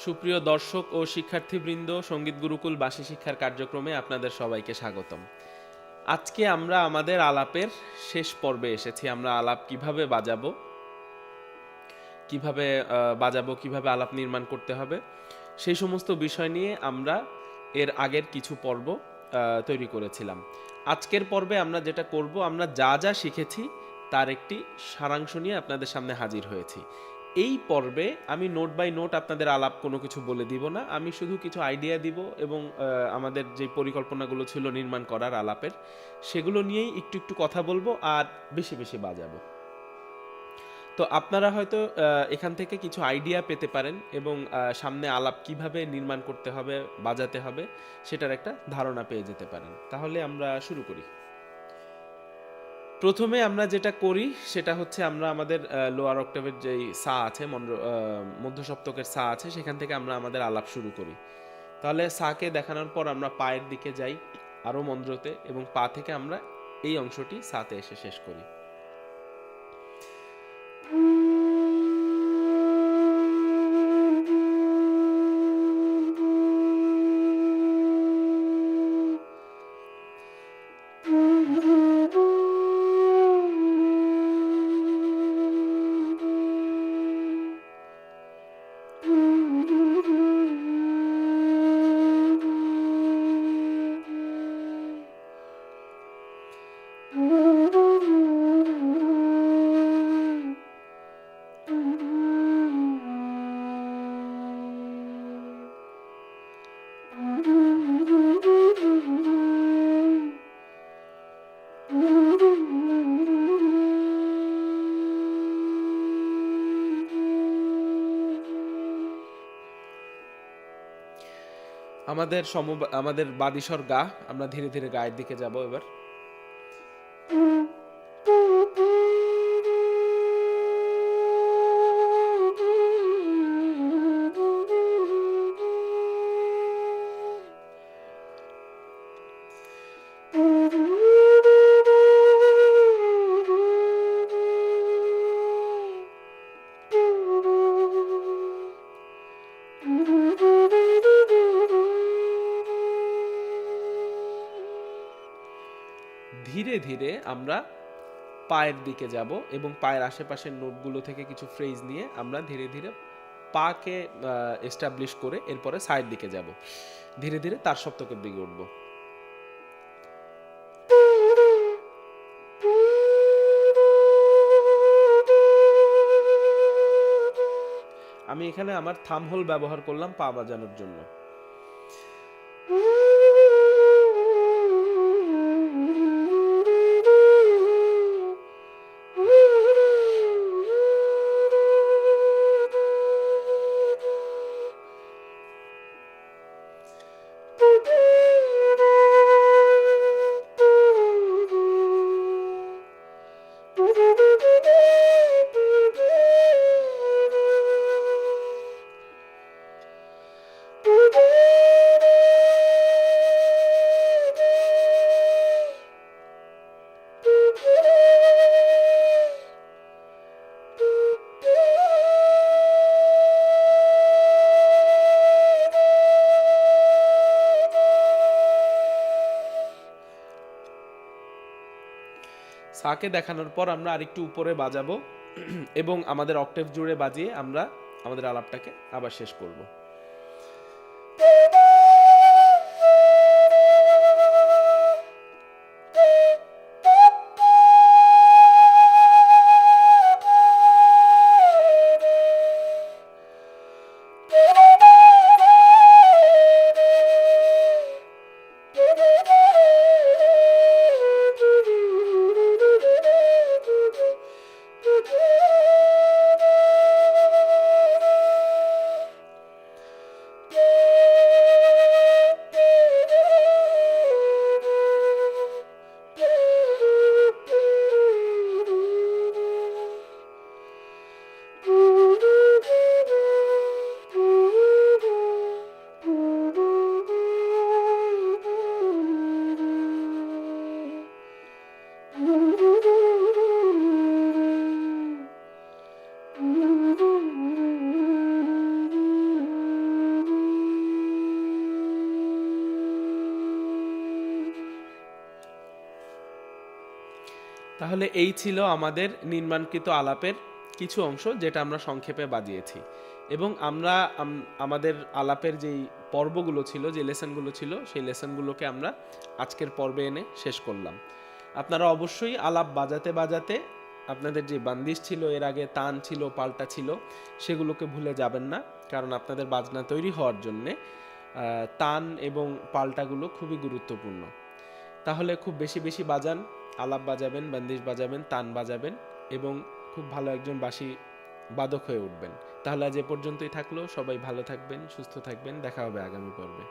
সুপ্রিয় দর্শক ও শিক্ষার্থীবৃন্দ, সঙ্গীত গুরুকুল বাসী শিক্ষার কার্যক্রমে আপনাদের সবাইকে স্বাগতম। আজকে আমরা আমাদের আলাপের শেষ পর্বে এসেছি। আমরা আলাপ কিভাবে বাজাবো, কিভাবে আলাপ নির্মাণ করতে হবে, সেই সমস্ত বিষয় নিয়ে আমরা এর আগের কিছু পর্ব তৈরি করেছিলাম। আজকের পর্বে আমরা যেটা করব, আমরা যা যা শিখেছি তার একটি সারাংশ নিয়ে আপনাদের সামনে হাজির হয়েছি। এই পর্বে আমি নোট বাই নোট আপনাদের আলাপ কোনো কিছু বলে দিব না, আমি শুধু কিছু আইডিয়া দিব এবং আমাদের যে পরিকল্পনাগুলো ছিল নির্মাণ করার আলাপের, সেগুলো নিয়েই একটু একটু কথা বলবো আর বেশি বেশি বাজাবো। তো আপনারা হয়তো এখান থেকে কিছু আইডিয়া পেতে পারেন এবং সামনে আলাপ কিভাবে নির্মাণ করতে হবে, বাজাতে হবে, সেটার একটা ধারণা পেয়ে যেতে পারেন। তাহলে আমরা শুরু করি। প্রথমে আমরা যেটা করি সেটা হচ্ছে আমরা আমাদের লোয়ার অক্টাভের যেই সা আছে, মধ্য সপ্তকের সা আছে, সেখান থেকে আমরা আমাদের আলাপ শুরু করি। তাহলে সাকে দেখানোর পর আমরা পায়ের দিকে যাই আরও মন্দ্রতে, এবং পা থেকে আমরা এই অংশটি সাতে এসে শেষ করি। আমাদের বাদিশর গা, আমরা ধীরে ধীরে গায়ের দিকে যাব এবার। ধীরে ধীরে আমরা পায়ের দিকে যাব এবং পায়ের আশেপাশের নোটগুলো থেকে কিছু ফ্রেজ নিয়ে আমরা ধীরে ধীরে পাকে এস্টাবলিশ করে এরপরে সাইড দিকে যাব, ধীরে ধীরে তার সপ্তকের দিকে উঠব। আমি এখানে আমার থাম হোল ব্যবহার করলাম পা বাজানোর জন্য। সাকে দেখানোর পর আমরা আরেকটু উপরে বাজাবো এবং আমাদের অক্টেভ জুড়ে বাজিয়ে আমরা আমাদের আলাপটাকে আবার শেষ করব। তাহলে এই ছিল আমাদের নির্মাণকৃত আলাপের কিছু অংশ, যেটা আমরা সংক্ষেপে বাজিয়েছি। এবং আমরা আমাদের আলাপের যেই পর্বগুলো ছিল, যে লেসনগুলো ছিল, সেই লেসনগুলোকে আমরা আজকের পর্বে এনে শেষ করলাম। আপনারা অবশ্যই আলাপ বাজাতে বাজাতে আপনাদের যে বান্দিশ ছিল, এর আগে তান ছিল, পাল্টা ছিল, সেগুলোকে ভুলে যাবেন না। কারণ আপনাদের বাজনা তৈরি হওয়ার জন্যে তান এবং পাল্টাগুলো খুবই গুরুত্বপূর্ণ। তাহলে খুব বেশি বেশি বাজান, আলাপ বাজাবেন, বান্দিশ বাজাবেন, তান বাজাবেন এবং খুব ভালো একজন বাঁশি বাদক হয়ে উঠবেন। তাহলে আজ এ পর্যন্তই থাকলো। সবাই ভালো থাকবেন, সুস্থ থাকবেন। দেখা হবে আগামী পর্বে।